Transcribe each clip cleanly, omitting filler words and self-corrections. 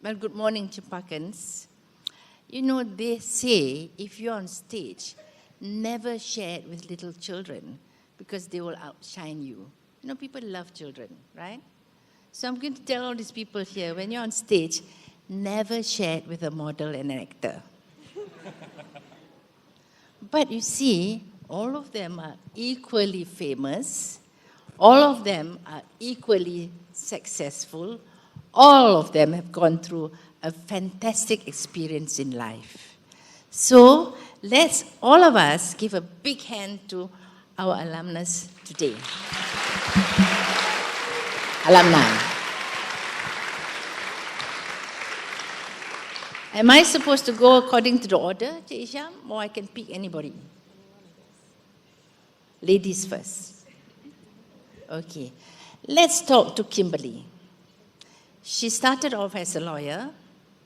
Well, good morning, Cempakans. You know, they say if you're on stage, never share it with little children because they will outshine you. You know, people love children, right? So I'm going to tell all these people here, when you're on stage, never share it with a model and an actor. But you see, all of them are equally famous. All of them are equally successful. All of them have gone through a fantastic experience in life. So let's all of us give a big hand to our alumnus today. Alumni. Am I supposed to go according to the order, Cik Isham, or I can pick anybody? Ladies first. Okay. Let's talk to Kimberly. She started off as a lawyer,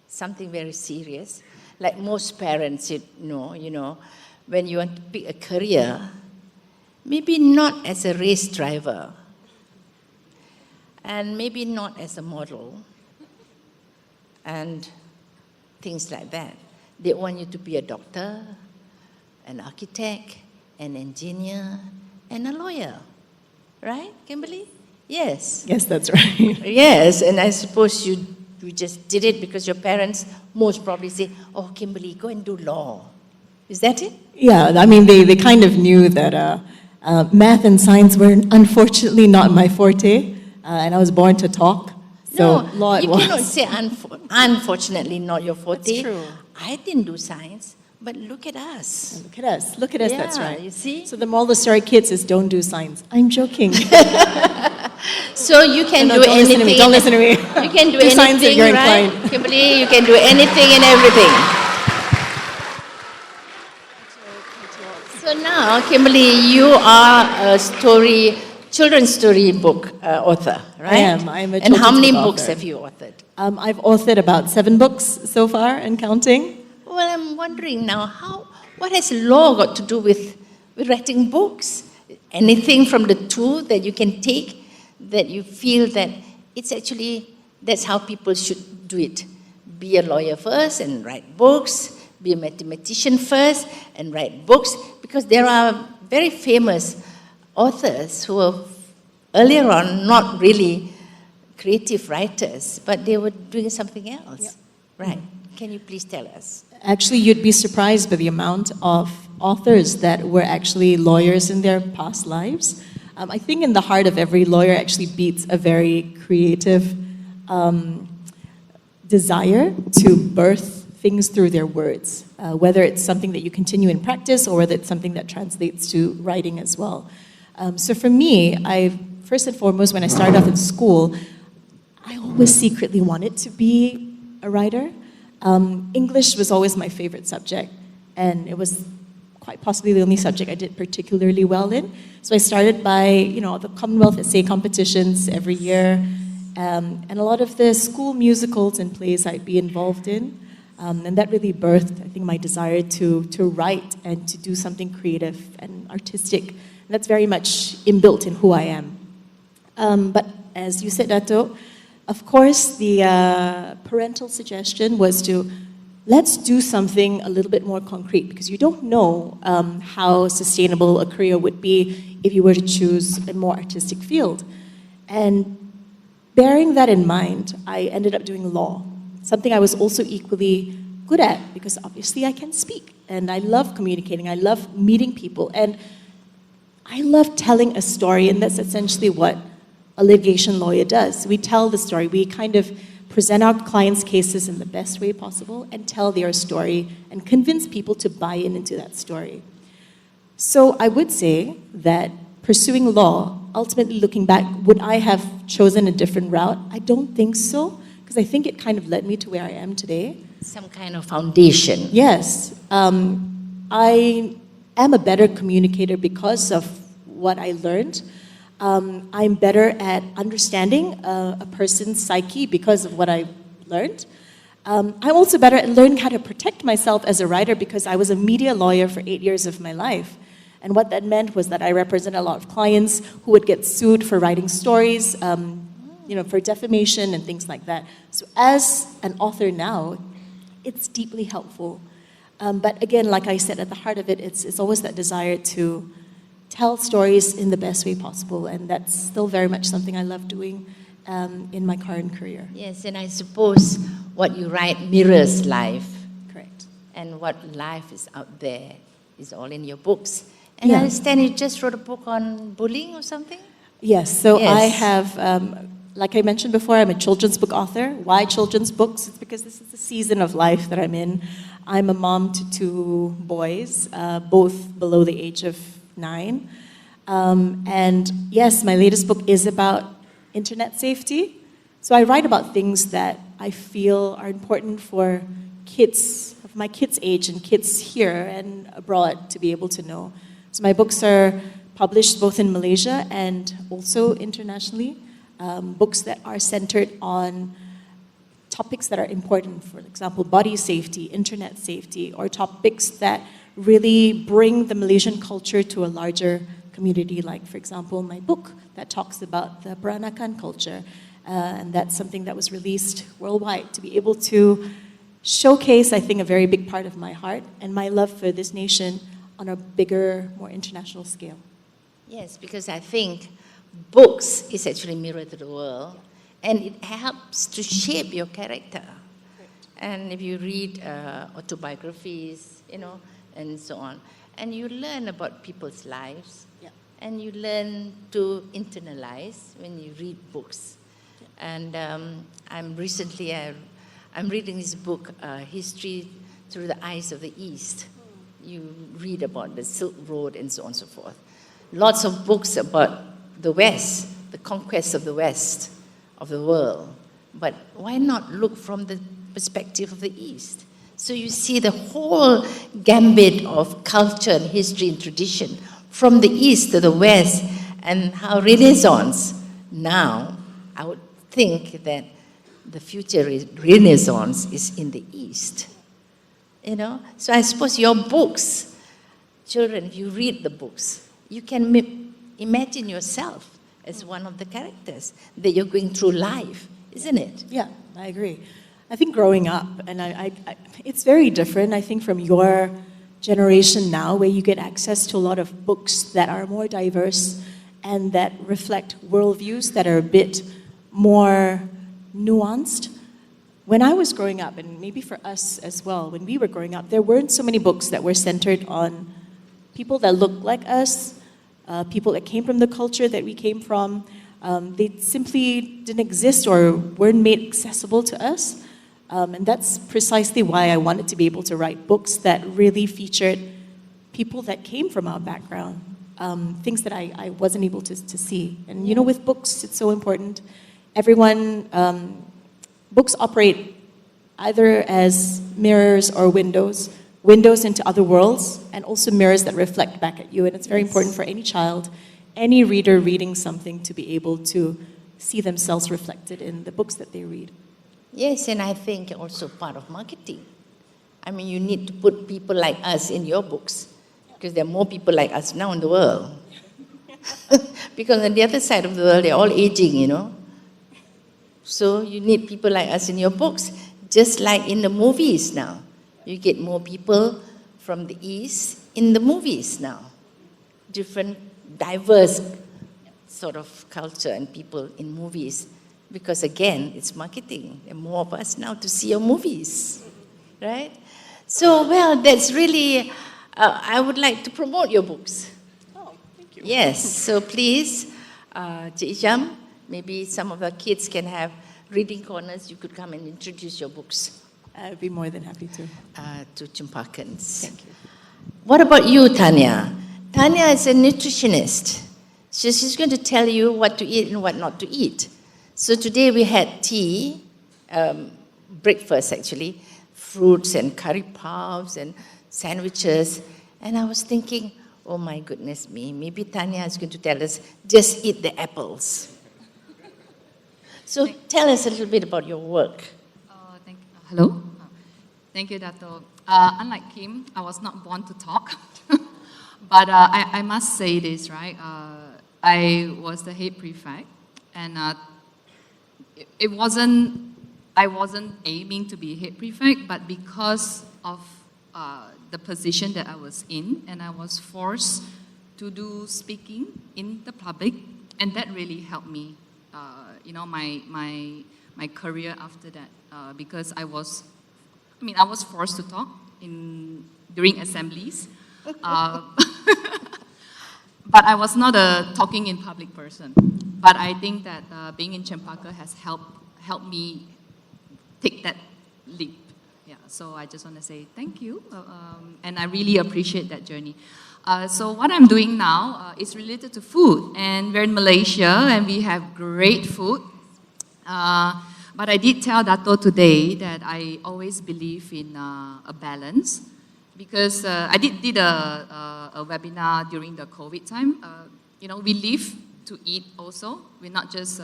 something very serious. Like most parents, you know, when you want to pick a career, maybe not as a race driver, and maybe not as a model, and things like that. They want you to be a doctor, an architect, an engineer, and a lawyer. Right, Kimberly? Yes. Yes, that's right. Yes, and I suppose you just did it because your parents most probably say, oh, Kimberly, go and do law. Is that it? Yeah, I mean, they kind of knew that math and science were unfortunately not my forte, and I was born to talk. So No, law it you was. cannot say unfortunately not your forte. That's true. I didn't do science, but look at us. Look at us, that's Yeah, right. you see? So the moral of the story, kids, is don't do science. I'm joking. So you can No, do don't listen to anything. me, don't listen to me. You can do Do science if anything, you're right? inclined. Kimberly, you can do anything and everything. So now, Kimberly, you are a children's story book author, right? I am. I'm a And how children's many book books author. have you authored? I've authored about 7 books so far and counting. Well, I'm wondering now, what has law got to do with writing books? Anything from the two that you can take that you feel that it's actually, that's how people should do it. Be a lawyer first and write books, be a mathematician first and write books, because there are very famous authors who were earlier on not really creative writers, but they were doing something else. Yep. Right. Can you please tell us? Actually, you'd be surprised by the amount of authors that were actually lawyers in their past lives. I think in the heart of every lawyer actually beats a very creative desire to birth things through their words, whether it's something that you continue in practice or whether it's something that translates to writing as well. So for me, first and foremost, when I started off in school, I always secretly wanted to be a writer. English was always my favorite subject, and it was quite possibly the only subject I did particularly well in. So I started by, the Commonwealth essay competitions every year, and a lot of the school musicals and plays I'd be involved in. And that really birthed, I think, my desire to write and to do something creative and artistic. And that's very much inbuilt in who I am. But as you said, Dato, of course, the parental suggestion was let's do something a little bit more concrete, because you don't know how sustainable a career would be if you were to choose a more artistic field. And bearing that in mind, I ended up doing law, something I was also equally good at, because obviously I can speak, and I love communicating, I love meeting people, and I love telling a story, and that's essentially what a litigation lawyer does. We tell the story, we kind of present our clients' cases in the best way possible and tell their story and convince people to buy into that story. So I would say that pursuing law, ultimately looking back, would I have chosen a different route? I don't think so, because I think it kind of led me to where I am today. Some kind of foundation. Yes. I am a better communicator because of what I learned. I'm better at understanding a person's psyche because of what I learned. I'm also better at learning how to protect myself as a writer because I was a media lawyer for 8 years of my life. And what that meant was that I represented a lot of clients who would get sued for writing stories, for defamation and things like that. So as an author now, it's deeply helpful. But again, like I said, at the heart of it, it's always that desire to tell stories in the best way possible, and that's still very much something I love doing in my current career. Yes, and I suppose what you write mirrors life. Correct. And what life is out there is all in your books. And Yeah. I understand you just wrote a book on bullying or something? Yes, so Yes. I have, like I mentioned before, I'm a children's book author. Why children's books? It's because this is the season of life that I'm in. I'm a mom to 2 boys, both below the age of 9. And yes, my latest book is about internet safety. So I write about things that I feel are important for kids, of my kids' age and kids here and abroad to be able to know. So my books are published both in Malaysia and also internationally. Books that are centered on topics that are important, for example, body safety, internet safety, or topics that really bring the Malaysian culture to a larger community, like, for example, my book that talks about the Peranakan culture. And that's something that was released worldwide to be able to showcase, I think, a very big part of my heart and my love for this nation on a bigger, more international scale. Yes, because I think books is actually mirror to the world, and it helps to shape your character. And if you read autobiographies, and so on, and you learn about people's lives, and you learn to internalize when you read books. And I'm reading this book, History Through the Eyes of the East. You read about the Silk Road and so on and so forth. Lots of books about the West, the conquest of the West, of the world. But why not look from the perspective of the East? So you see the whole gambit of culture and history and tradition from the East to the West, and how Renaissance. Now, I would think that the future Renaissance is in the East. So I suppose your books, children, if you read the books, you can imagine yourself as one of the characters that you're going through life, isn't it? Yeah, I agree. I think growing up, and it's very different, I think, from your generation now, where you get access to a lot of books that are more diverse and that reflect worldviews that are a bit more nuanced. When I was growing up, and maybe for us as well, when we were growing up, there weren't so many books that were centered on people that looked like us, people that came from the culture that we came from. They simply didn't exist or weren't made accessible to us. And that's precisely why I wanted to be able to write books that really featured people that came from our background, things that I wasn't able to see. And with books, it's so important. Everyone, books operate either as mirrors or windows into other worlds, and also mirrors that reflect back at you. And it's very important for any child, any reader reading something, to be able to see themselves reflected in the books that they read. Yes, and I think also part of marketing. I mean, you need to put people like us in your books, because there are more people like us now in the world. Because on the other side of the world, they're all aging, So you need people like us in your books, just like in the movies now. You get more people from the East in the movies now. Different, diverse sort of culture and people in movies. Because again, it's marketing. There are more of us now to see your movies, right? So, that's really, I would like to promote your books. Oh, thank you. Yes, so please, Ijam, maybe some of the kids can have reading corners. You could come and introduce your books. I'd be more than happy to. To Cempakans. Thank you. What about you, Tania? Tania is a nutritionist. So she's going to tell you what to eat and what not to eat. So today we had tea, breakfast actually, fruits and curry puffs and sandwiches. And I was thinking, oh my goodness me, maybe Tania is going to tell us, just eat the apples. So tell us a little bit about your work. Hello? Thank you, Dato. Unlike Kim, I was not born to talk. But I must say this, right? I was the head prefect. And I wasn't aiming to be head prefect, but because of the position that I was in, and I was forced to do speaking in the public, and that really helped me, my career after that, because I was forced to talk during assemblies, but I was not a talking in public person. But I think that being in Cempaka has helped me take that leap. Yeah, so I just want to say thank you, and I really appreciate that journey. So what I'm doing now is related to food, and we're in Malaysia, and we have great food. But I did tell Dato today that I always believe in a balance, because I did a webinar during the COVID time. We live to eat also. We're not just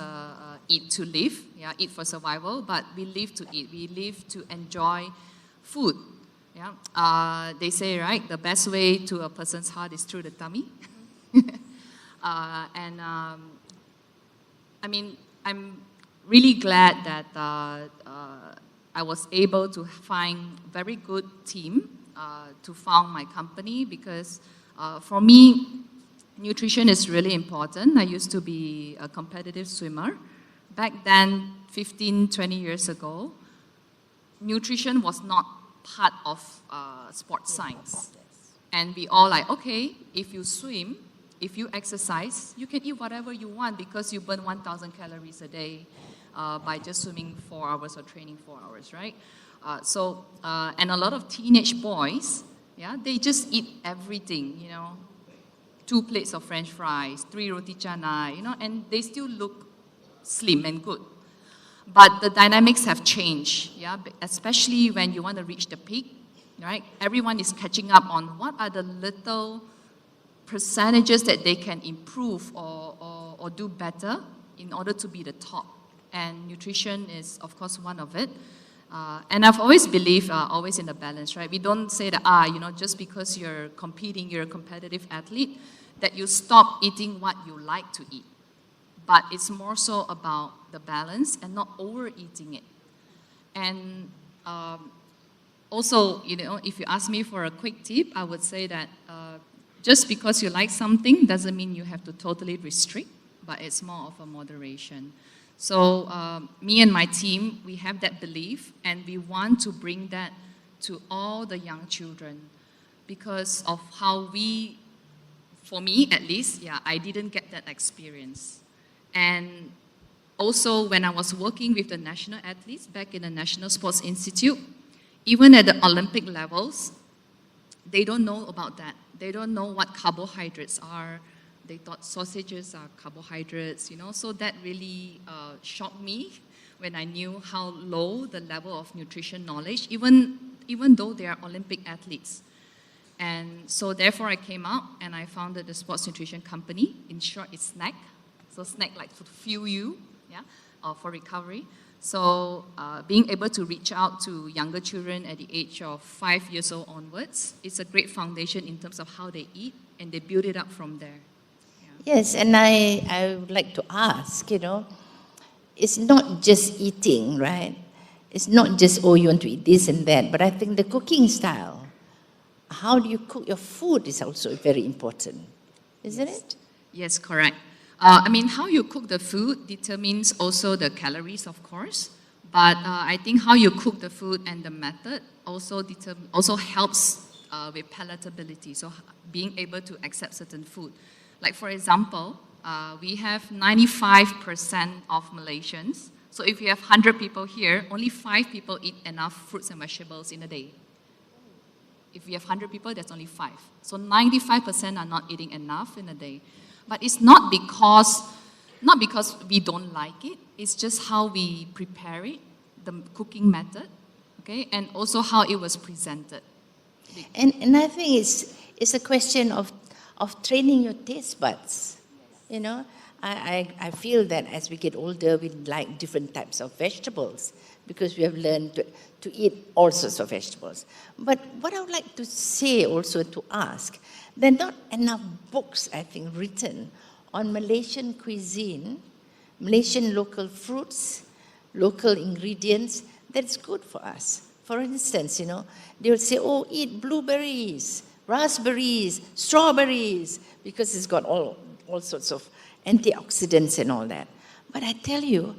eat to live, eat for survival, but we live to eat. We live to enjoy food. Yeah, they say, right, the best way to a person's heart is through the tummy. I'm really glad that I was able to find a very good team to found my company, because for me, nutrition is really important. I used to be a competitive swimmer. Back then, 15, 20 years ago, nutrition was not part of sports science. And we all like, okay, if you swim, if you exercise, you can eat whatever you want because you burn 1,000 calories a day by just swimming 4 hours or training 4 hours, right? And a lot of teenage boys, they just eat everything, 2 plates of French fries, 3 roti canai, and they still look slim and good. But the dynamics have changed, especially when you want to reach the peak, right? Everyone is catching up on what are the little percentages that they can improve or do better in order to be the top. And nutrition is, of course, one of it. And I've always believed, always in the balance, right? We don't say that, just because you're competing, you're a competitive athlete, that you stop eating what you like to eat. But it's more so about the balance and not overeating it. And also, if you ask me for a quick tip, I would say that just because you like something doesn't mean you have to totally restrict, but it's more of a moderation. So me and my team, we have that belief, and we want to bring that to all the young children because of how for me at least, I didn't get that experience. And also when I was working with the national athletes back in the National Sports Institute, even at the Olympic levels, they don't know about that. They don't know what carbohydrates are. They thought sausages are carbohydrates, so that really shocked me when I knew how low the level of nutrition knowledge, even though they are Olympic athletes. And so therefore I came out and I founded the sports nutrition company. In short, it's SNAC. So SNAC like to fuel you, for recovery. So being able to reach out to younger children at the age of 5 years old onwards, it's a great foundation in terms of how they eat, and they build it up from there. Yes, and I would like to ask, it's not just eating, right? It's not just, you want to eat this and that, but I think the cooking style, how do you cook your food is also very important, isn't it? Yes, correct. How you cook the food determines also the calories, of course, but I think how you cook the food and the method also helps with palatability, so being able to accept certain food. Like for example, we have 95% of Malaysians, so if you have 100 people here, only 5 people eat enough fruits and vegetables in a day. If you have 100 people, that's only 5. So 95% are not eating enough in a day. But it's not because we don't like it, it's just how we prepare it, the cooking method, okay, and also how it was presented. And I think it's a question of training your taste buds, I feel that as we get older, we like different types of vegetables because we have learned to eat all sorts of vegetables. But what I would like to say also, to ask, there are not enough books, I think, written on Malaysian cuisine, Malaysian local fruits, local ingredients, that's good for us. For instance, they will say, oh, eat blueberries, raspberries, strawberries, because it's got all sorts of antioxidants and all that. But I tell you,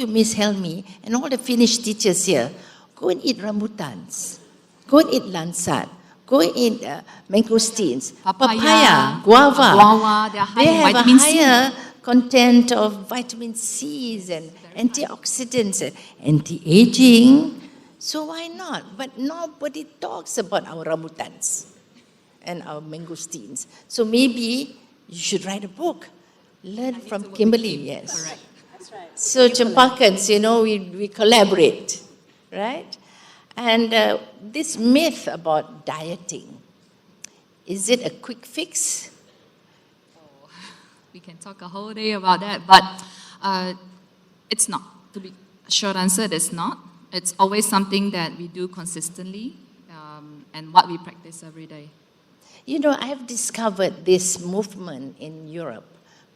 Miss Helmi, and all the Finnish teachers here, go and eat rambutans, go and eat lansat, go and eat mangosteens, papaya, guava. They have a vitamin C. higher content of vitamin C's and antioxidants and anti-aging. So why not? But nobody talks about our rambutans and our mangosteens. So maybe you should write a book. Learn from Kimberly, yes. Correct. That's right. So Cempakans, we collaborate, right? And this myth about dieting, is it a quick fix? Oh, we can talk a whole day about that, but it's not. To be short answer, it's not. It's always something that we do consistently and what we practice every day. I have discovered this movement in Europe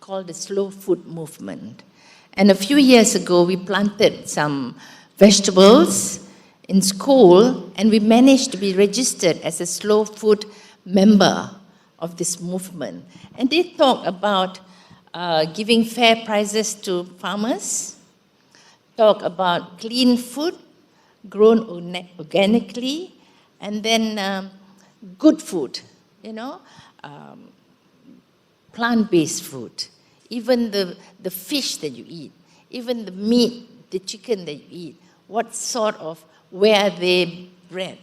called the slow food movement. And a few years ago, we planted some vegetables in school, and we managed to be registered as a slow food member of this movement. And they talk about giving fair prices to farmers, talk about clean food grown organically, and then good food, plant-based food, even the fish that you eat, even the meat, the chicken that you eat, what sort of, where they bred,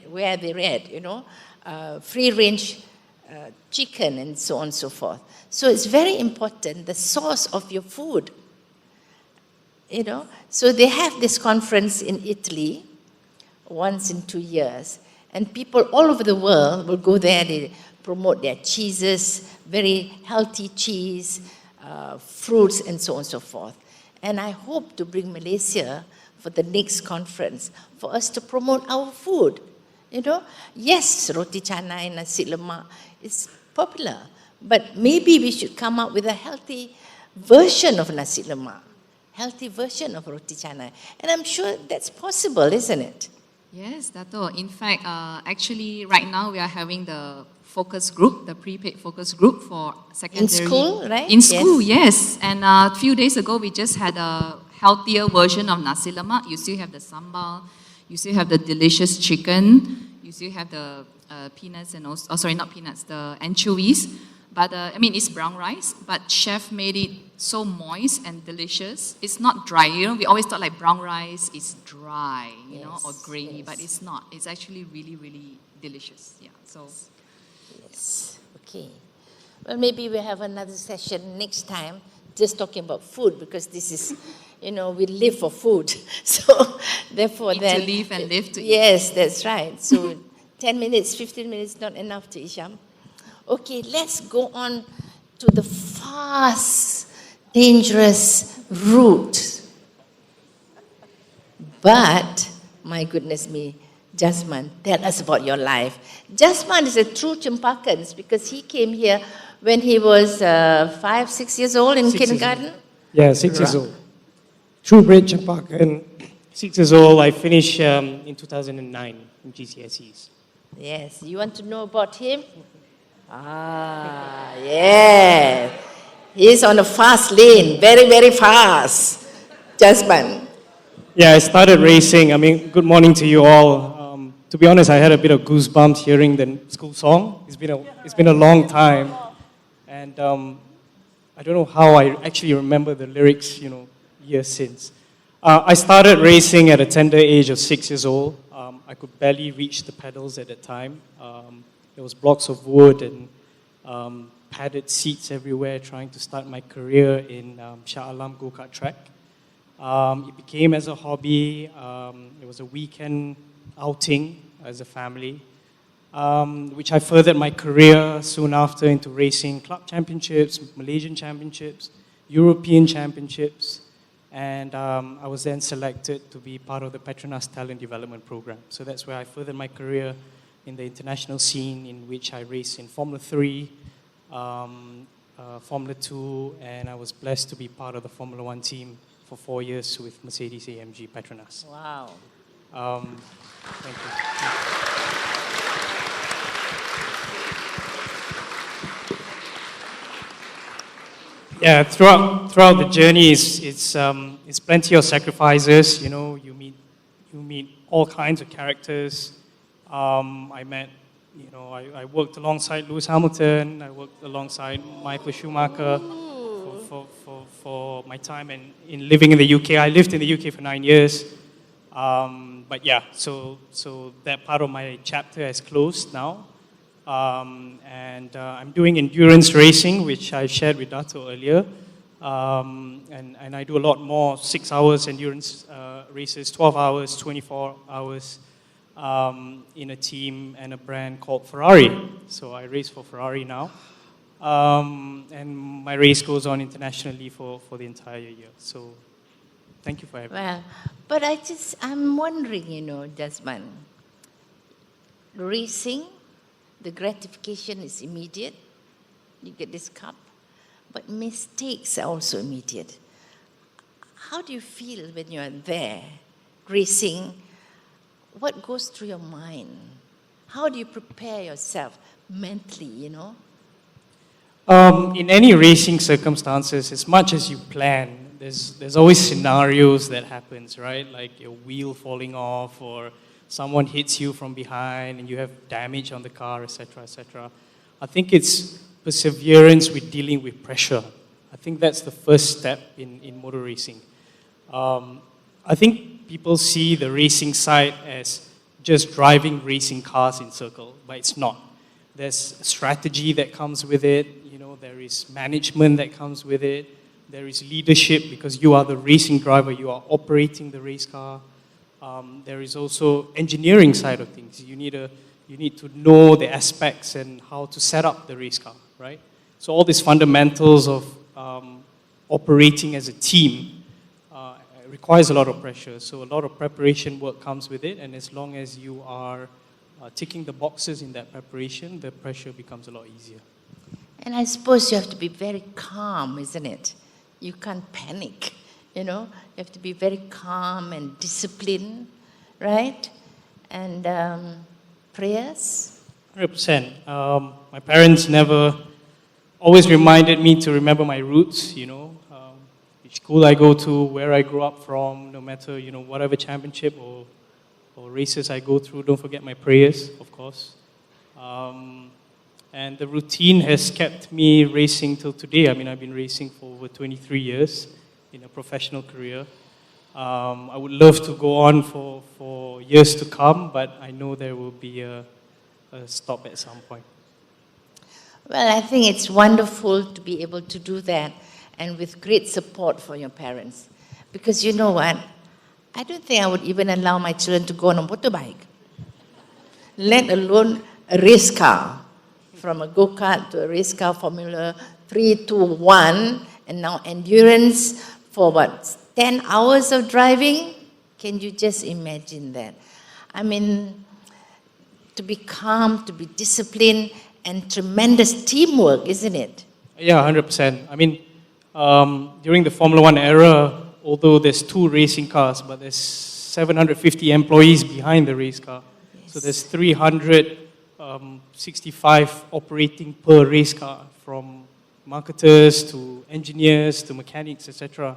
free-range chicken and so on and so forth. So it's very important, the source of your food, So they have this conference in Italy once in 2 years, and people all over the world will go there, they promote their cheeses, very healthy cheese, fruits, and so on and so forth. And I hope to bring Malaysia for the next conference for us to promote our food. Yes, roti canai, nasi lemak is popular, but maybe we should come up with a healthy version of nasi lemak, healthy version of roti canai. And I'm sure that's possible, isn't it? Yes, Dato. In fact, actually, right now we are having the focus group, the prepaid focus group for secondary. In school, right? In school, yes. And a few days ago, we just had a healthier version of nasi lemak. You still have the sambal, you still have the delicious chicken, you still have the peanuts and also, not peanuts, the anchovies. But it's brown rice, but chef made it so moist and delicious. It's not dry. We always thought like brown rice is dry, or grainy, but it's not. It's actually really, really delicious. Yeah. So. Yes. Okay. Well, maybe we have another session next time, just talking about food, because this is, we live for food. So therefore, Eat then to live and live to eat. Yes, that's right. So 10 minutes, 15 minutes, not enough to Isham. Okay, let's go on to the fast, dangerous route. But, my goodness me, Jazeman, tell us about your life. Jazeman is a true Cempakan because he came here when he was 5, 6 years old in kindergarten. Yeah, 6 years old. True bred Cempakan. 6 years old, I finished in 2009 in GCSEs. Yes, you want to know about him? Yeah. He's on a fast lane, very, very fast. Jazeman. Yeah, I started racing. Good morning to you all. To be honest, I had a bit of goosebumps hearing the school song. It's been a long time. And I don't know how I actually remember the lyrics, years since. I started racing at a tender age of 6 years old. I could barely reach the pedals at the time. There was blocks of wood and padded seats everywhere trying to start my career in Shah Alam go-kart track. It became as a hobby. It was a weekend outing as a family, which I furthered my career soon after into racing club championships, Malaysian championships, European championships, and I was then selected to be part of the Petronas Talent Development Program. So that's where I furthered my career in the international scene, in which I raced in Formula 3, Formula 2, and I was blessed to be part of the Formula 1 team for 4 years with Mercedes-AMG Petronas. Wow. Thank you. Yeah, throughout the journey, it's plenty of sacrifices. You know, you meet all kinds of characters. I met, I worked alongside Lewis Hamilton. I worked alongside Michael Schumacher for my time in living in the UK. I lived in the UK for 9 years. But yeah, so that part of my chapter has closed now. I'm doing endurance racing, which I shared with Dato earlier. And I do a lot more, 6 hours endurance races, 12 hours, 24 hours in a team and a brand called Ferrari. So I race for Ferrari now. And my race goes on internationally for the entire year. So thank you for having me. Well, but I'm wondering, Jazeman, racing, the gratification is immediate. You get this cup. But mistakes are also immediate. How do you feel when you're there, racing? What goes through your mind? How do you prepare yourself mentally, In any racing circumstances, as much as you plan, there's always scenarios that happens, right? Like your wheel falling off, or someone hits you from behind and you have damage on the car, etc., etc. I think it's perseverance with dealing with pressure. I think that's the first step in motor racing. I think people see the racing side as just driving racing cars in circle, but it's not. There's a strategy that comes with it. There is management that comes with it. There is leadership because you are the racing driver. You are operating the race car. There is also engineering side of things. You need to know the aspects and how to set up the race car, right? So all these fundamentals of operating as a team requires a lot of pressure. So a lot of preparation work comes with it, and as long as you are ticking the boxes in that preparation, the pressure becomes a lot easier. And I suppose you have to be very calm, isn't it? You can't panic, You have to be very calm and disciplined, right? And prayers? 100%. My parents never always reminded me to remember my roots, which school I go to, where I grew up from, no matter, whatever championship or races I go through, don't forget my prayers, of course. And the routine has kept me racing till today. I mean, I've been racing for over 23 years in a professional career. I would love to go on for years to come, but I know there will be a stop at some point. Well, I think it's wonderful to be able to do that, and with great support for your parents. Because you know what? I don't think I would even allow my children to go on a motorbike, let alone a race car. From a go-kart to a race car, Formula 3 to 1, and now endurance for 10 hours of driving? Can you just imagine that? I mean, to be calm, to be disciplined, and tremendous teamwork, isn't it? Yeah, 100%. I mean, during the Formula 1 era, although there's 2 racing cars, but there's 750 employees behind the race car. Yes. So there's 365 operating per race car, from marketers to engineers to mechanics, etc.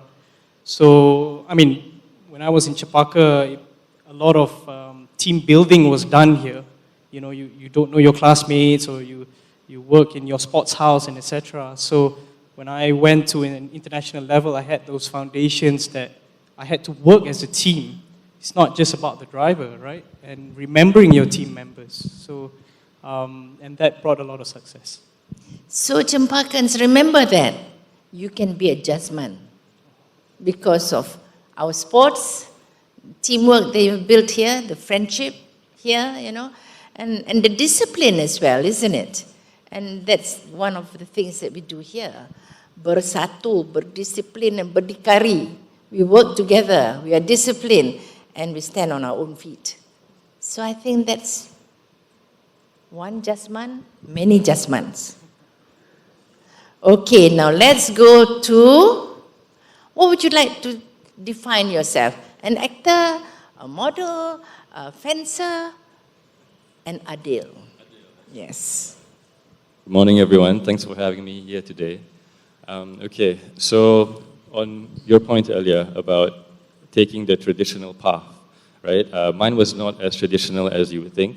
So, I mean, when I was in Cempaka, a lot of team building was done here. You don't know your classmates, or you work in your sports house, and etc. So when I went to an international level, I had those foundations that I had to work as a team. It's not just about the driver, right? And remembering your team members. So, and that brought a lot of success. So Cempakans, remember that you can be a Jazeman because of our sports, teamwork that you've built here, the friendship here, and the discipline as well, isn't it? And that's one of the things that we do here. Bersatu, berdisiplin, and berdikari. We work together, we are disciplined, and we stand on our own feet. So I think that's one Jazeman, many Jazemans. Okay, now let's go to, what would you like to define yourself? An actor, a model, a fencer, and Adil. Yes. Good morning, everyone. Thanks for having me here today. Okay, so on your point earlier about taking the traditional path, right? Mine was not as traditional as you would think.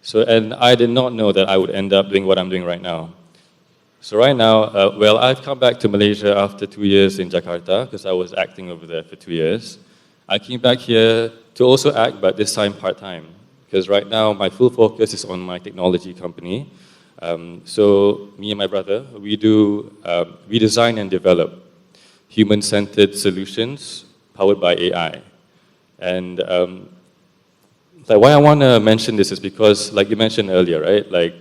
So, and I did not know that I would end up doing what I'm doing right now. So right now, well, I've come back to Malaysia after 2 years in Jakarta because I was acting over there for 2 years. I came back here to also act, but this time part-time, because right now my full focus is on my technology company. So me and my brother, we design and develop human-centered solutions powered by AI. And like why I want to mention this is because, like you mentioned earlier, right? Like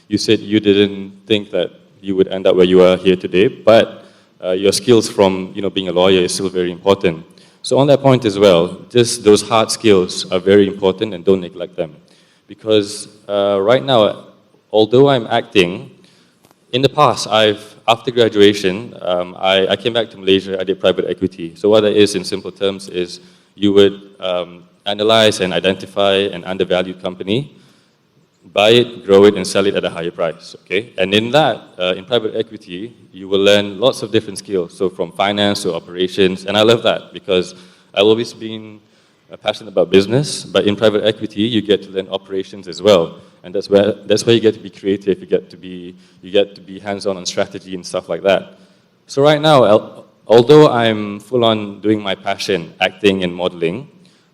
you said you didn't think that you would end up where you are here today, but your skills from being a lawyer is still very important. So on that point as well, just those hard skills are very important and don't neglect them. Because right now, although I'm acting, in the past, after graduation, I came back to Malaysia, I did private equity. So what that is in simple terms is you would analyze and identify an undervalued company, buy it, grow it, and sell it at a higher price, okay? And in that, in private equity, you will learn lots of different skills, so from finance to operations, and I love that because I've always been passionate about business, but in private equity, you get to learn operations as well, and that's where you get to be creative, you get to be hands-on on strategy and stuff like that. So right now, although I'm full on doing my passion, acting and modeling,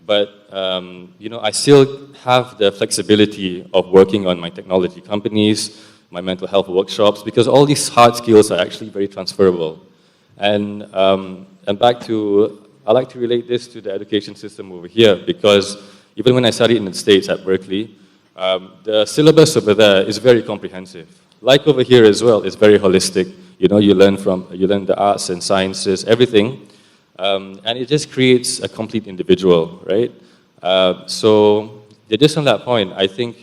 but I still have the flexibility of working on my technology companies, my mental health workshops, because all these hard skills are actually very transferable. And back to, I like to relate this to the education system over here, because even when I studied in the States at Berkeley, the syllabus over there is very comprehensive. Like over here as well, it's very holistic. You learn the arts and sciences, everything. And it just creates a complete individual, right? So just on that point, I think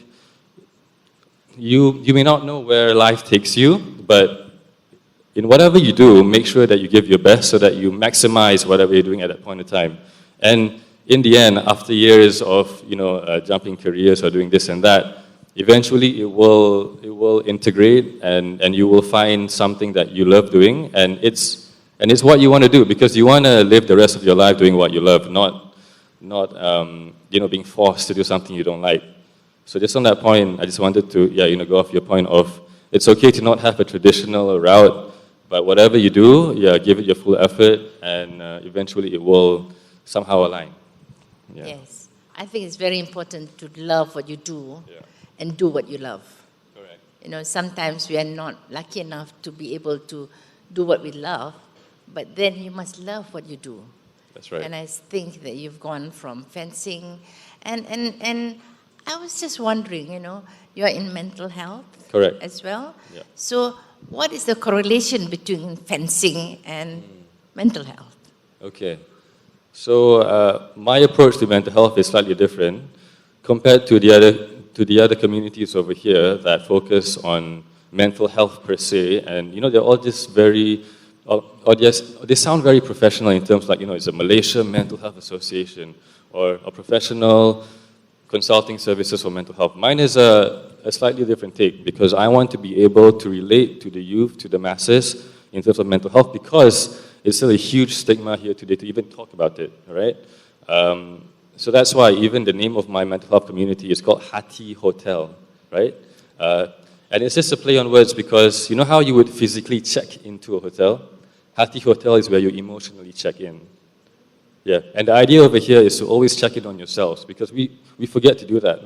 you may not know where life takes you, but in whatever you do, make sure that you give your best so that you maximize whatever you're doing at that point in time. And in the end, after years of jumping careers or doing this and that, eventually it will integrate and you will find something that you love doing, and it's what you want to do, because you want to live the rest of your life doing what you love, not being forced to do something you don't like. So just on that point, I just wanted to go off your point of it's okay to not have a traditional route, but whatever you do, give it your full effort, and eventually it will somehow align. Yeah. Yes, I think it's very important to love what you do and do what you love. Correct. Sometimes we are not lucky enough to be able to do what we love, but then you must love what you do. That's right. And I think that you've gone from fencing, and I was just wondering, you're in mental health. Correct. As well. Yeah. So what is the correlation between fencing and mental health? Okay. So my approach to mental health is slightly different compared to the other communities over here that focus on mental health per se, and they're all just very, they sound very professional in terms like it's a Malaysia Mental Health Association or a professional consulting services for mental health. Mine is a slightly different take, because I want to be able to relate to the youth, to the masses in terms of mental health, because it's still a huge stigma here today to even talk about it, right? So that's why even the name of my mental health community is called Hati Hotel, right? And it's just a play on words, because you know how you would physically check into a hotel? Hati Hotel is where you emotionally check in. Yeah, and the idea over here is to always check in on yourselves, because we forget to do that.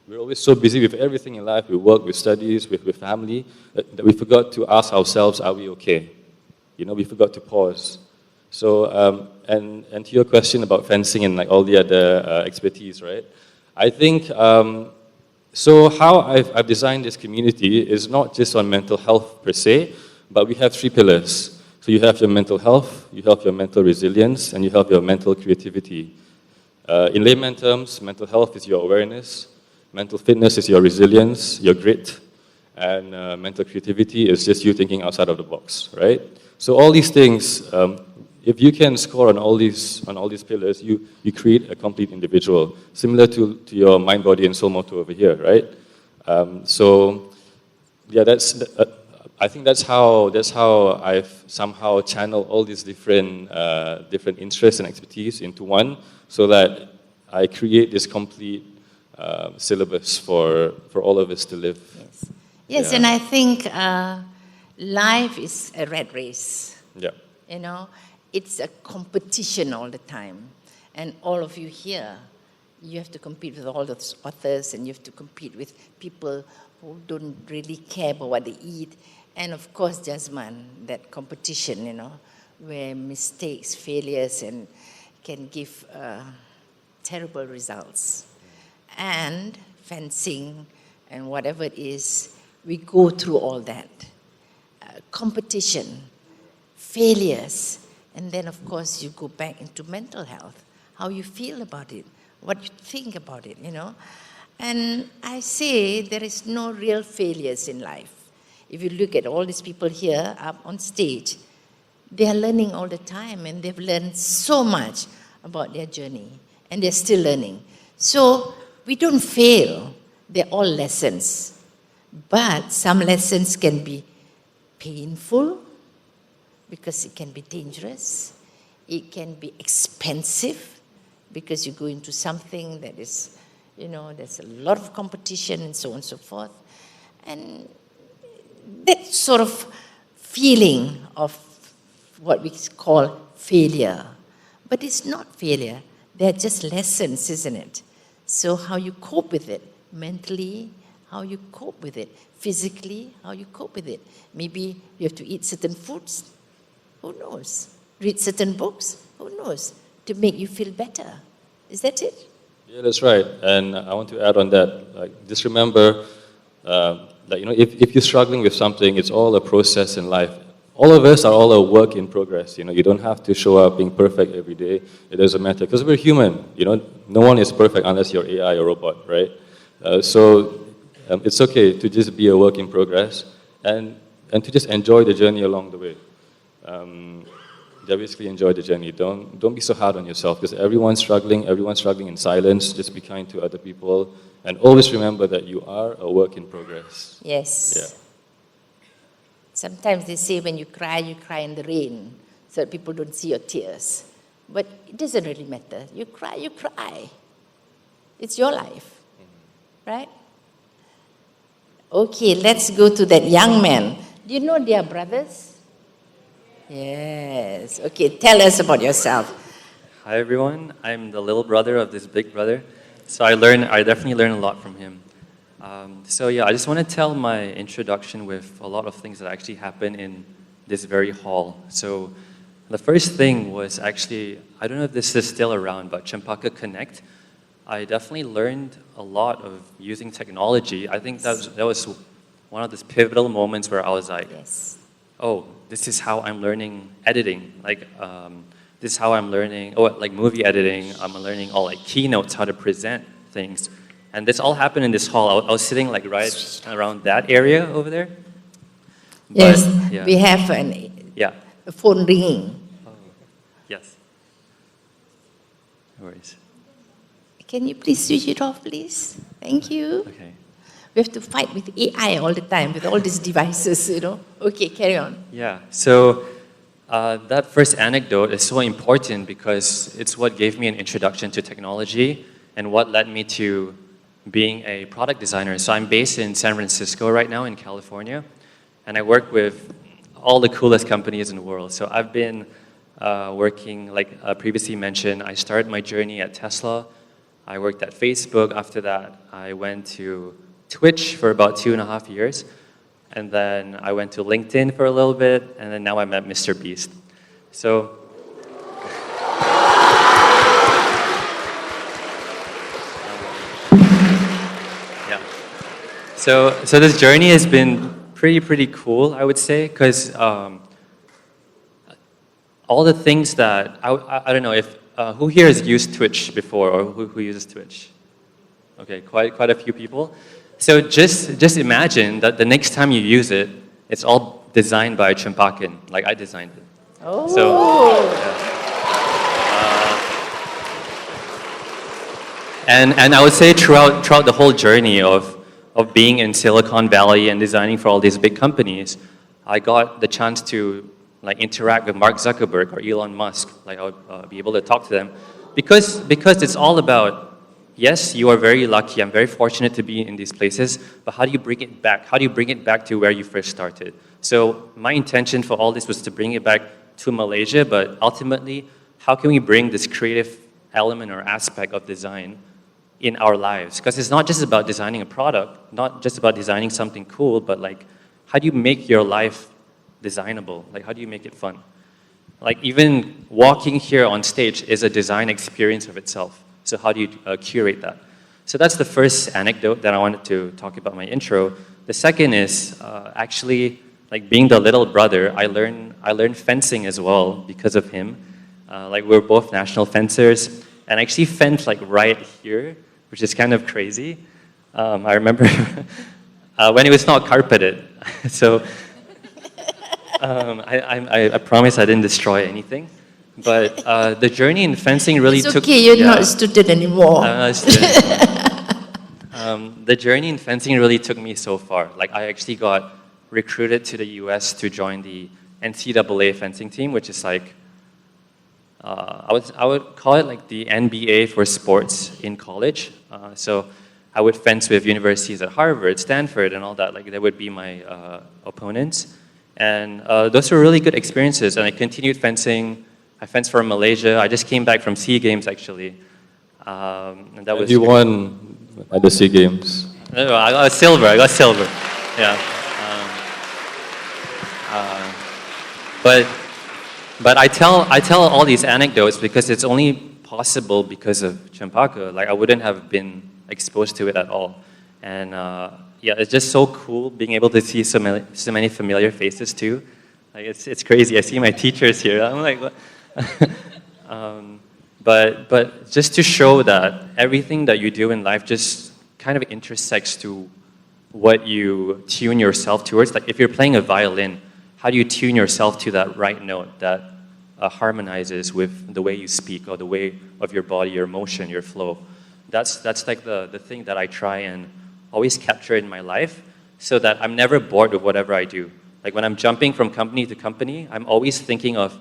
We're always so busy with everything in life, with work, with studies, with family, that we forgot to ask ourselves, are we okay? We forgot to pause. So, and to your question about fencing and like all the other expertise, right? I think, so how I've designed this community is not just on mental health per se, but we have 3 pillars. So you have your mental health, you have your mental resilience, and you have your mental creativity. In layman terms, mental health is your awareness, mental fitness is your resilience, your grit, and mental creativity is just you thinking outside of the box, right? So all these things, if you can score on all these pillars, you create a complete individual, similar to your mind, body, and soul motto over here, right? So yeah, I think that's how I've somehow channeled all these different interests and expertise into one, so that I create this complete syllabus for all of us to live. Yes, Yeah. and I think life is a rat race. Yeah. You know, it's a competition all the time. And all of you here, you have to compete with all those authors, and you have to compete with people who don't really care about what they eat. And of course, Jazeman, that competition, you know, where mistakes, failures, and can give terrible results. And fencing and whatever it is, we go through all that. Competition, failures, and then of course you go back into mental health, how you feel about it, what you think about it, you know. And I say there is no real failures in life. If you look at all these people here up on stage, they are learning all the time, and they've learned so much about their journey, and they're still learning. So we don't fail, they're all lessons. But some lessons can be painful, because it can be dangerous. It can be expensive, because you go into something that is, you know, there's a lot of competition and so on and so forth. And that sort of feeling of what we call failure. But it's not failure. They're just lessons, isn't it? So how you cope with it mentally, how you cope with it physically, how you cope with it. Maybe you have to eat certain foods. Who knows? Read certain books. Who knows? To make you feel better. Is that it? Yeah, that's right. And I want to add on that. Like, just remember that, you know, if you're struggling with something, it's all a process in life. All of us are all a work in progress. You know, you don't have to show up being perfect every day. It doesn't matter, because we're human. You know, no one is perfect unless you're AI or robot, right? So it's okay to just be a work in progress, and to just enjoy the journey along the way. Basically enjoy the journey. Don't be so hard on yourself, because everyone's struggling in silence. Just be kind to other people, and always remember that you are a work in progress. Yes. Yeah. Sometimes they say when you cry in the rain, so that people don't see your tears. But it doesn't really matter. You cry, you cry. It's your life, right? Okay, let's go to that young man. Do you know they are brothers? Yes. Okay, tell us about yourself. Hi everyone, I'm the little brother of this big brother. So I definitely learn a lot from him. So yeah, I just want to tell my introduction with a lot of things that actually happen in this very hall. So the first thing was actually, I don't know if this is still around, but Cempaka Connect. I definitely learned a lot of using technology. I think that was one of those pivotal moments where I was like, Yes. oh, this is how I'm learning editing. Like, this is how I'm learning, like movie editing. I'm learning all like keynotes, how to present things. And this all happened in this hall. I was sitting like right around that area over there. Yes, But, yeah. we have a phone ringing. Oh, yes. No worries. Can you please switch it off, please? Thank you. Okay. We have to fight with AI all the time, with all these devices, you know. Okay, carry on. Yeah, so that first anecdote is so important because it's what gave me an introduction to technology and what led me to being a product designer. So I'm based in San Francisco right now in California, and I work with all the coolest companies in the world. So I've been working, like previously mentioned, I started my journey at Tesla. I worked at Facebook. After that, I went to Twitch for about 2.5 years. And then I went to LinkedIn for a little bit, and then now I'm at Mr. Beast. So, yeah. So this journey has been pretty cool, I would say, because all the things that, I don't know if, who here has used Twitch before, or who uses Twitch? Okay, quite a few people. So just imagine that the next time you use it, it's all designed by Cempakan, like I designed it. Oh. So, and I would say throughout the whole journey of being in Silicon Valley and designing for all these big companies, I got the chance to like interact with Mark Zuckerberg or Elon Musk. Like I would be able to talk to them because it's all about, yes, you are very lucky. I'm very fortunate to be in these places, but how do you bring it back? How do you bring it back to where you first started? So my intention for all this was to bring it back to Malaysia, but ultimately, how can we bring this creative element or aspect of design in our lives? Because it's not just about designing a product, not just about designing something cool, but like, how do you make your life designable? Like, how do you make it fun? Like, even walking here on stage is a design experience of itself. So how do you curate that? So that's the first anecdote that I wanted to talk about in my intro. The second is actually, like being the little brother, I learned fencing as well because of him. Like we're both national fencers, and I actually fenced like right here, which is kind of crazy. I remember when it was not carpeted. So I promise I didn't destroy anything. But the journey in fencing really It's took... okay, you're not a student anymore. I'm not a student. The journey in fencing really took me so far. Like I actually got recruited to the US to join the NCAA fencing team, which is like, I would call it like the NBA for sports in college. So I would fence with universities at Harvard, Stanford, and all that. Like they would be my opponents. And those were really good experiences. And I continued fencing. I fenced for Malaysia. I just came back from SEA Games actually. And that was... You won at the SEA Games. No, I got silver. Yeah. But I tell all these anecdotes because it's only possible because of Cempaka. Like I wouldn't have been exposed to it at all. And yeah, it's just so cool being able to see so many familiar faces too. Like it's crazy. I see my teachers here. I'm like, what? But just to show that everything that you do in life just kind of intersects to what you tune yourself towards. Like if you're playing a violin, how do you tune yourself to that right note that harmonizes with the way you speak or the way of your body, your motion, your flow? That's like the thing that I try and always capture in my life so that I'm never bored with whatever I do. Like when I'm jumping from company to company, I'm always thinking of,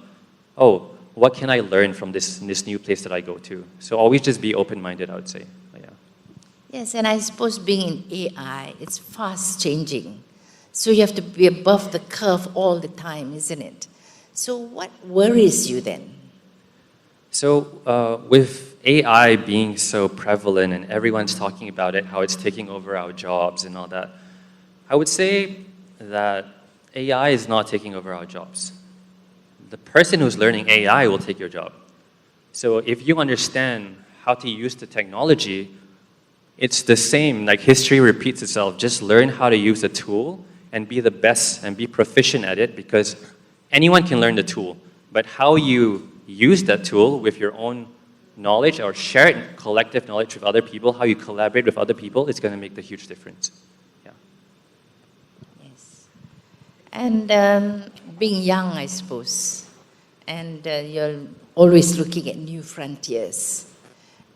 oh, what can I learn from this new place that I go to? So always just be open-minded, I would say. Yeah. Yes, and I suppose being in AI, it's fast changing. So you have to be above the curve all the time, isn't it? So what worries you then? So with AI being so prevalent and everyone's talking about it, how it's taking over our jobs and all that, I would say that AI is not taking over our jobs. The person who's learning AI will take your job. So if you understand how to use the technology, it's the same, like history repeats itself. Just learn how to use the tool and be the best and be proficient at it because anyone can learn the tool. But how you use that tool with your own knowledge or shared collective knowledge with other people, how you collaborate with other people, it's going to make the huge difference. Yeah. Yes. And being young, I suppose, and you're always looking at new frontiers.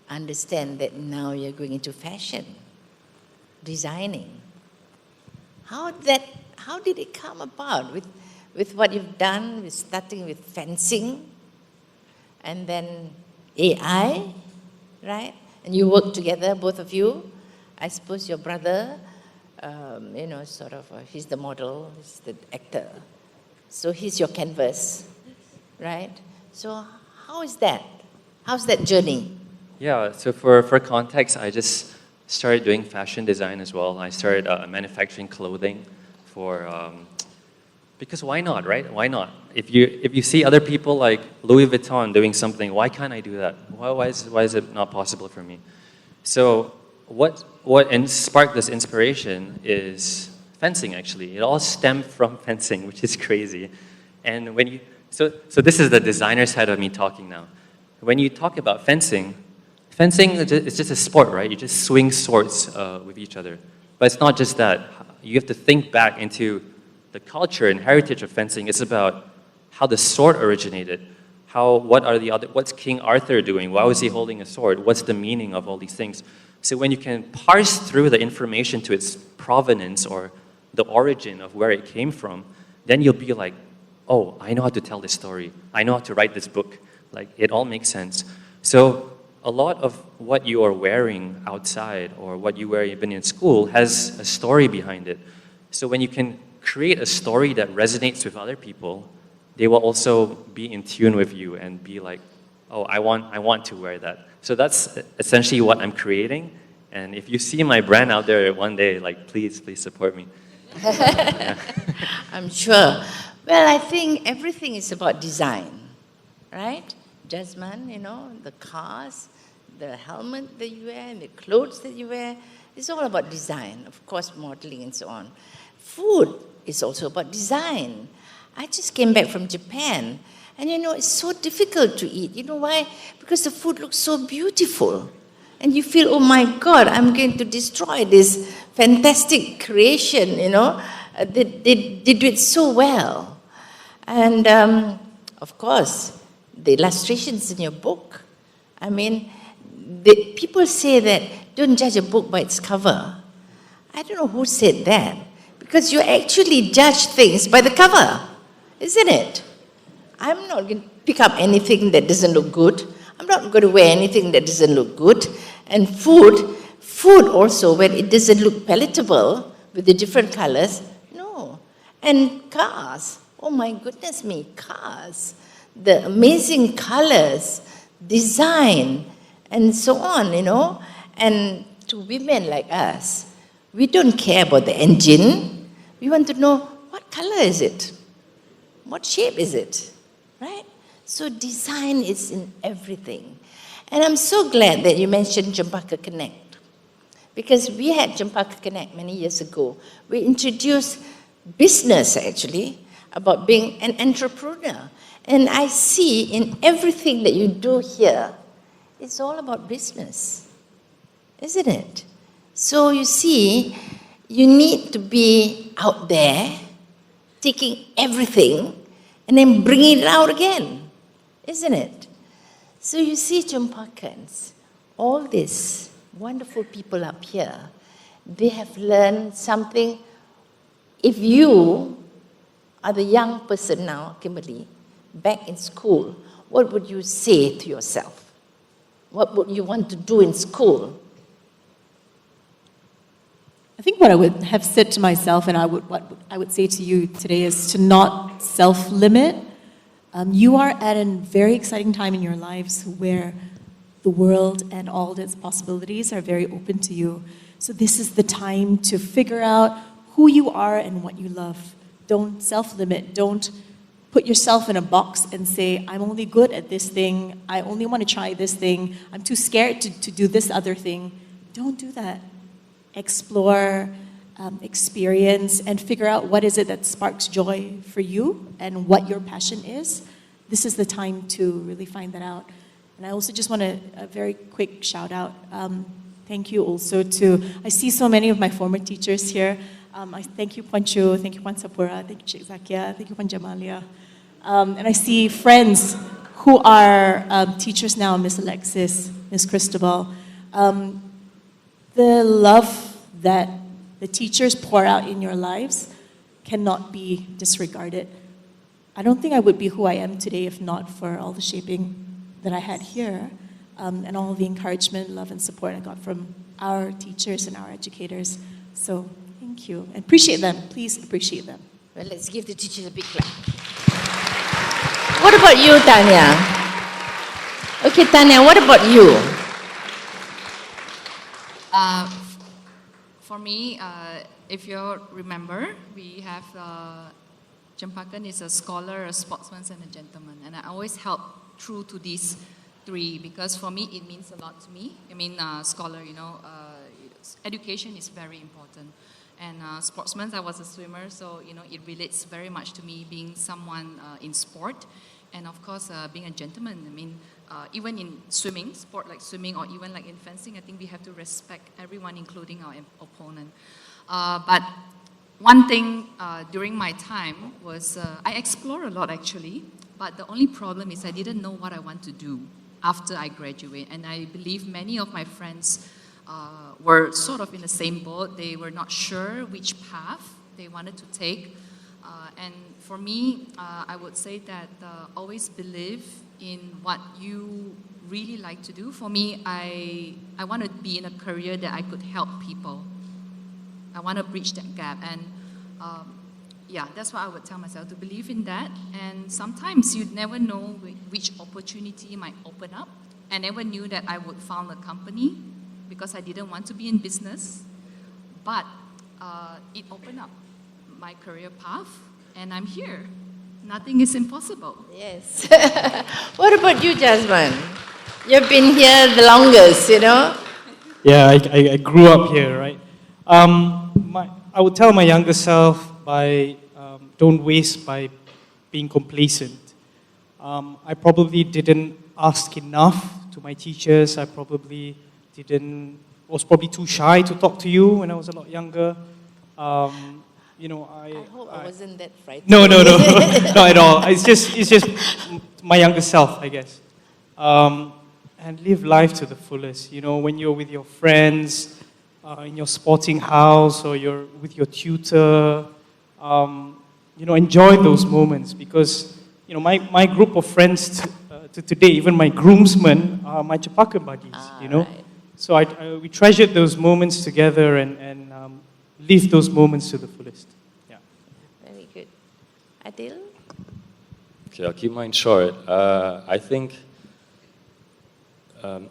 Understand that now you're going into fashion, designing. How did it come about with what you've done, with starting with fencing, and then AI, right? And you work together, both of you. I suppose your brother, he's the model, he's the actor. So he's your canvas, right? So how is that? How's that journey? Yeah, so for context, I just started doing fashion design as well. I started manufacturing clothing for, because why not, right? Why not? If you see other people like Louis Vuitton doing something, why can't I do that? Why is it not possible for me? So what sparked this inspiration is fencing, actually. It all stemmed from fencing, which is crazy. And so this is the designer side of me talking now. When you talk about fencing is just a sport, right? You just swing swords with each other. But it's not just that. You have to think back into the culture and heritage of fencing. It's about how the sword originated. What's King Arthur doing? Why was he holding a sword? What's the meaning of all these things? So when you can parse through the information to its provenance or the origin of where it came from, then you'll be like, oh, I know how to tell this story. I know how to write this book. Like, it all makes sense. So a lot of what you are wearing outside or what you wear even in school has a story behind it. So when you can create a story that resonates with other people, they will also be in tune with you and be like, oh, I want to wear that. So that's essentially what I'm creating. And if you see my brand out there one day, like, please support me. Yeah. I'm sure. Well, I think everything is about design, right? Jazeman, you know, the cars, the helmet that you wear, the clothes that you wear, it's all about design. Of course, modeling and so on. Food is also about design. I just came back from Japan, and you know, it's so difficult to eat. You know why? Because the food looks so beautiful. And you feel, oh my God, I'm going to destroy this fantastic creation, you know. They do it so well. And of course, the illustrations in your book. I mean, people say that don't judge a book by its cover. I don't know who said that. Because you actually judge things by the cover, isn't it? I'm not going to pick up anything that doesn't look good. I'm not going to wear anything that doesn't look good. And food also, when it doesn't look palatable with the different colors, no. And cars, oh my goodness me, cars. The amazing colors, design, and so on, you know. And to women like us, we don't care about the engine. We want to know, what color is it? What shape is it? Right? So design is in everything. And I'm so glad that you mentioned Cempaka Connect. Because we had Cempaka Connect many years ago. We introduced business, actually, about being an entrepreneur. And I see in everything that you do here, it's all about business, isn't it? So you see, you need to be out there, taking everything, and then bringing it out again, isn't it? So you see, Cempakans, all these wonderful people up here, they have learned something. If you are the young person now, Kimberly, back in school, what would you say to yourself? What would you want to do in school? I think what I would have said to myself, and what I would say to you today, is to not self-limit. You are at a very exciting time in your lives where the world and all its possibilities are very open to you. So this is the time to figure out who you are and what you love. Don't self-limit. Don't put yourself in a box and say, I'm only good at this thing. I only want to try this thing. I'm too scared to do this other thing. Don't do that. Explore, experience, and figure out what is it that sparks joy for you and what your passion is. This is the time to really find that out. And I also just want a very quick shout out. Thank you also to, I see so many of my former teachers here. I thank you, Pancho, thank you, Puan Sapura, thank you, Cik Zakia, thank you, Puan Jamalia. And I see friends who are teachers now, Miss Alexis, Miss Cristobal. The love that the teachers pour out in your lives cannot be disregarded. I don't think I would be who I am today if not for all the shaping that I had here, and all the encouragement, love, and support I got from our teachers and our educators. So thank you. And appreciate them. Please appreciate them. Well, let's give the teachers a big clap. What about you, Tania? Okay, Tania, what about you? For me, if you remember, we have Cempakan is a scholar, a sportsman, and a gentleman. And I always held true to these three because for me, it means a lot to me. I mean, scholar, you know, education is very important. And sportsman, I was a swimmer, so, you know, it relates very much to me being someone in sport. And of course, being a gentleman, I mean, even in swimming, sport like swimming, or even like in fencing, I think we have to respect everyone, including our opponent. But one thing during my time was I explored a lot actually, but the only problem is I didn't know what I want to do after I graduate. And I believe many of my friends were sort of in the same boat. They were not sure which path they wanted to take. And for me, I would say that always believe in what you really like to do. For me, I want to be in a career that I could help people. I want to bridge that gap. And yeah, that's what I would tell myself, to believe in that. And sometimes you never know which opportunity might open up. I never knew that I would found a company because I didn't want to be in business. But it opened up my career path, and I'm here. Nothing is impossible. Yes. What about you, Jazeman? You've been here the longest, you know? Yeah, I grew up here, right? I would tell my younger self don't waste by being complacent. I probably didn't ask enough to my teachers. I probably was probably too shy to talk to you when I was a lot younger. You know, I hope I wasn't that frightened. No, not at all. It's just my younger self, I guess. And live life to the fullest. You know, when you're with your friends, in your sporting house, or you're with your tutor, you know, enjoy those moments, because, you know, my group of friends to today, even my groomsmen, are my Cempakan buddies, you know. Right. So we treasured those moments together and live those moments to the fullest. Yeah. Very good. Adil? Okay, I'll keep mine short. I think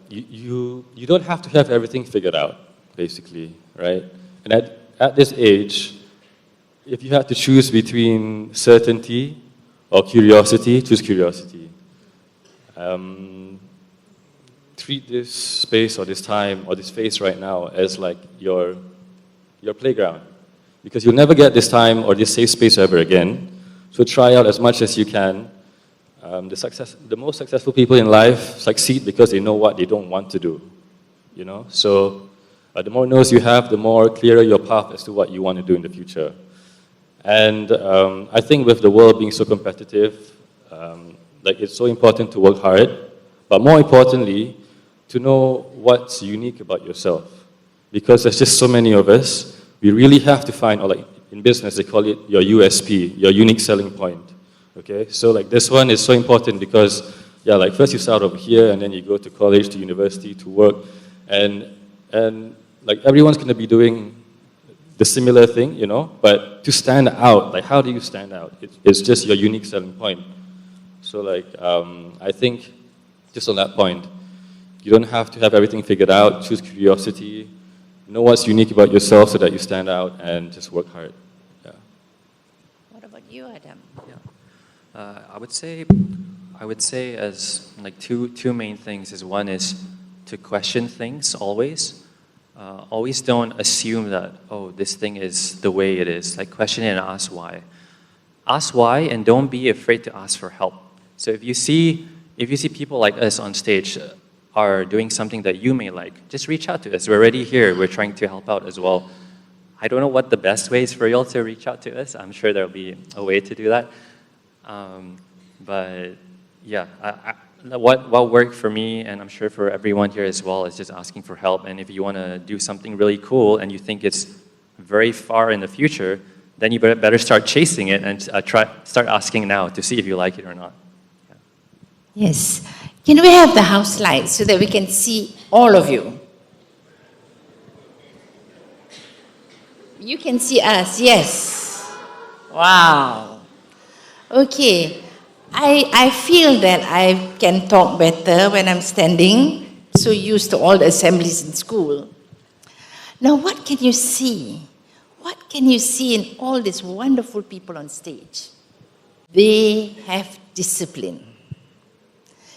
you don't have to have everything figured out, basically, right? And at this age, if you had to choose between certainty or curiosity, choose curiosity. Treat this space or this time or this phase right now as like your playground, because you'll never get this time or this safe space ever again. So try out as much as you can. The most successful people in life succeed because they know what they don't want to do, you know? So the more no's you have, the more clearer your path as to what you want to do in the future. And I think with the world being so competitive, like it's so important to work hard, but more importantly, to know what's unique about yourself. Because there's just so many of us, we really have to find, or like in business, they call it your USP, your unique selling point. Okay, so like this one is so important because, yeah, like first you start over here and then you go to college, to university, to work, and like everyone's going to be doing the similar thing, you know, but to stand out, like how do you stand out? It's just your unique selling point. So like, I think just on that point, you don't have to have everything figured out, choose curiosity, know what's unique about yourself so that you stand out, and just work hard. Yeah. What about you, Adam? Yeah. I would say as like two main things is, one is to question things always. Always don't assume that, oh, this thing is the way it is. Like question it and ask why. Ask why, and don't be afraid to ask for help. So if you see people like us on stage are doing something that you may like, just reach out to us. We're already here. We're trying to help out as well. I don't know what the best way is for y'all to reach out to us. I'm sure there'll be a way to do that. But yeah, what worked for me, and I'm sure for everyone here as well, is just asking for help. And if you want to do something really cool and you think it's very far in the future, then you better start chasing it and start asking now to see if you like it or not. Yeah. Yes. Can we have the house lights so that we can see all of you? You can see us, yes. Wow. Okay. I feel that I can talk better when I'm standing, so used to all the assemblies in school. Now, what can you see? What can you see in all these wonderful people on stage? They have discipline.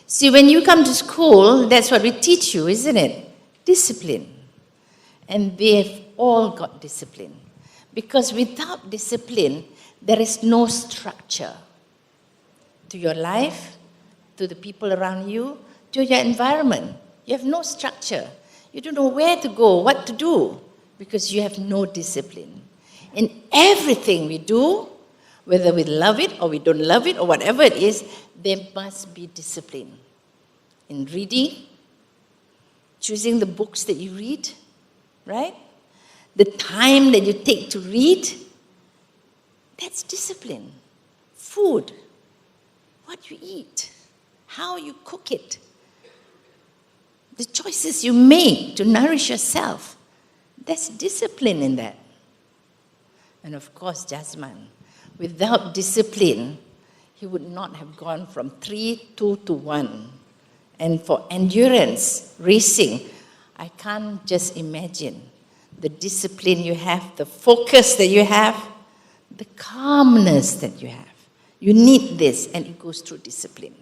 See, when you come to school, that's what we teach you, isn't it? Discipline. And they've all got discipline. Because without discipline, there is no structure to your life, to the people around you, to your environment. You have no structure. You don't know where to go, what to do, because you have no discipline. In everything we do, whether we love it or we don't love it or whatever it is, there must be discipline. In reading, choosing the books that you read, right? The time that you take to read, that's discipline. Food, what you eat, how you cook it, the choices you make to nourish yourself, that's discipline in that. And of course, Jazeman, without discipline, he would not have gone from 3-2 to 1. And for endurance, racing, I can't just imagine the discipline you have, the focus that you have, the calmness that you have. You need this, and it goes through discipline.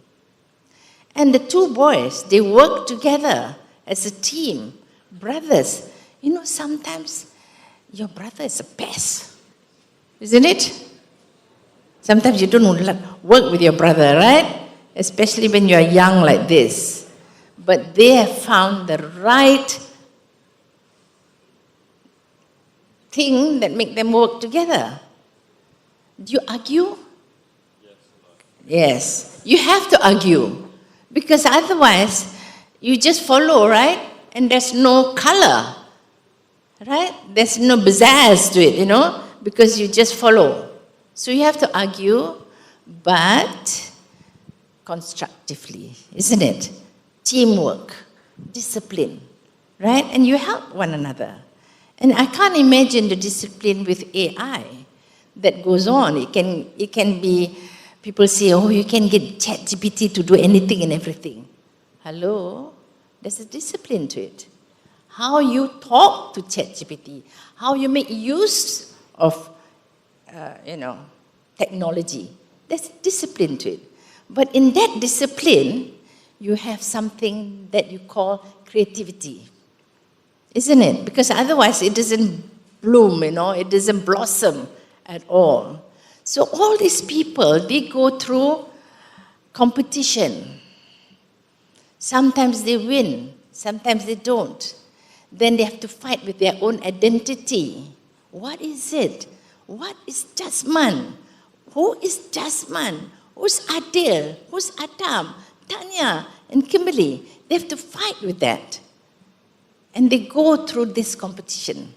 And the two boys, they work together as a team, brothers. You know, sometimes your brother is a pest, isn't it? Sometimes you don't want to work with your brother, right? Especially when you are young like this. But they have found the right thing that make them work together. Do you argue? Yes. You have to argue. Because otherwise, you just follow, right? And there's no color, right? There's no pizzazz to it, you know? Because you just follow. So you have to argue, but constructively, isn't it? Teamwork, discipline, right? And you help one another. And I can't imagine the discipline with AI that goes on. It can be, people say, oh, you can get ChatGPT to do anything and everything. Hello? There's a discipline to it. How you talk to ChatGPT, how you make use of, technology. There's discipline to it. But in that discipline, you have something that you call creativity. Isn't it? Because otherwise it doesn't bloom, it doesn't blossom at all. So all these people, they go through competition. Sometimes they win, sometimes they don't. Then they have to fight with their own identity. What is it? What is Jazeman? Who is Jazeman? Who's Adil? Who's Adam? Tania and Kimberly. They have to fight with that. And they go through this competition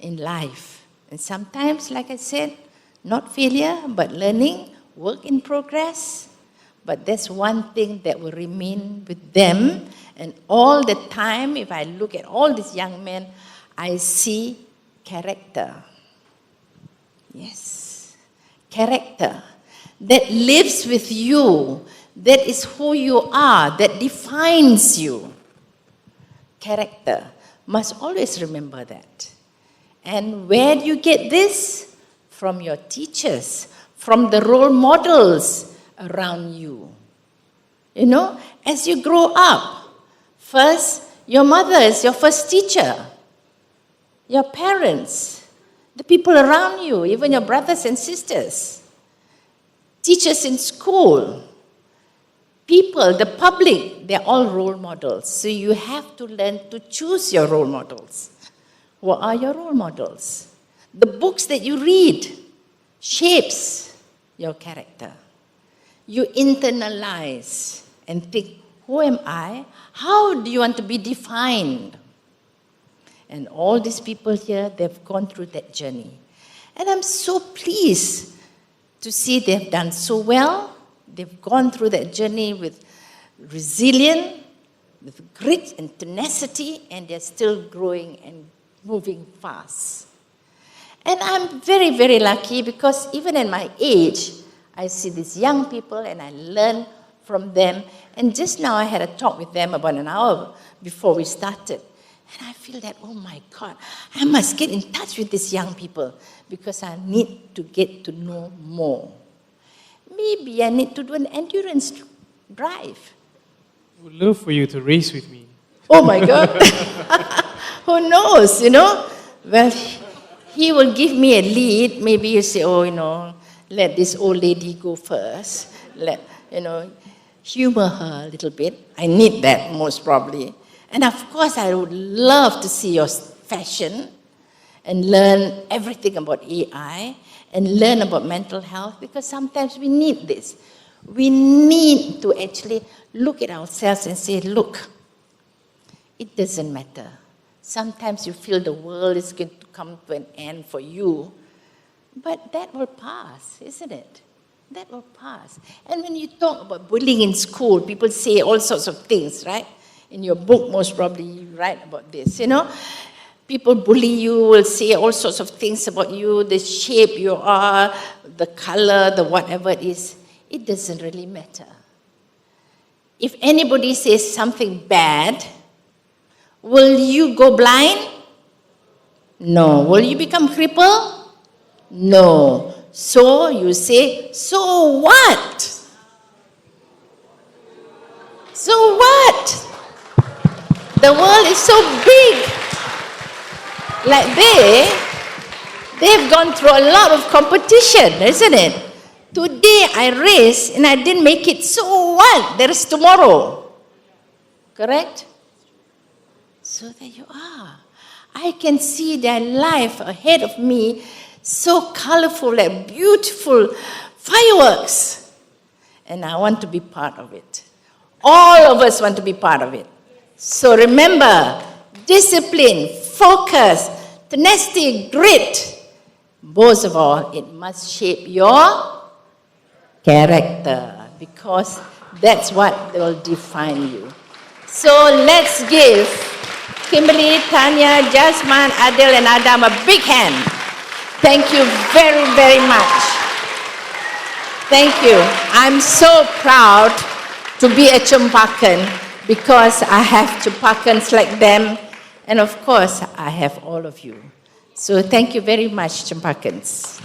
in life. And sometimes, like I said, not failure, but learning, work in progress. But that's one thing that will remain with them. And all the time, if I look at all these young men, I see character. Yes, character that lives with you, that is who you are, that defines you. Character. Must always remember that. And where do you get this? From your teachers, from the role models around you. As you grow up, first, your mother is your first teacher. Your parents, the people around you, even your brothers and sisters. Teachers in school, people, the public, they're all role models. So you have to learn to choose your role models. What are your role models? The books that you read shapes your character. You internalize and think, who am I? How do you want to be defined? And all these people here, they've gone through that journey. And I'm so pleased to see they've done so well. They've gone through that journey with resilience, with grit and tenacity, and they're still growing and moving fast. And I'm very, very lucky because even at my age, I see these young people and I learn from them. And just now I had a talk with them about an hour before we started. And I feel that, oh my God, I must get in touch with these young people because I need to get to know more. Maybe I need to do an endurance drive. I would love for you to race with me. Oh my God. Who knows, Well, he will give me a lead. Maybe he'll say, let this old lady go first. Humor her a little bit. I need that most probably. And of course, I would love to see your fashion and learn everything about AI and learn about mental health, because sometimes we need this. We need to actually look at ourselves and say, look, it doesn't matter. Sometimes you feel the world is going to come to an end for you, but that will pass, isn't it? That will pass. And when you talk about bullying in school, people say all sorts of things, right? In your book, most probably you write about this, you know. People bully you, will say all sorts of things about you, the shape you are, the color, the whatever it is. It doesn't really matter. If anybody says something bad, will you go blind? No. Will you become crippled? No. So you say, so what? So what? The world is so big. Like they've gone through a lot of competition, isn't it? Today I race and I didn't make it, so what? There is tomorrow. Correct? So there you are. I can see their life ahead of me, so colorful, like beautiful fireworks. And I want to be part of it. All of us want to be part of it. So remember, discipline, focus, tenacity, grit. Most of all, it must shape your character, because that's what will define you. So let's give Kimberly, Tania, Jazeman, Adil, and Adam a big hand. Thank you very, very much. Thank you. I'm so proud to be a Cempakan, because I have Cempakans like them, and of course, I have all of you. So thank you very much, Cempakans.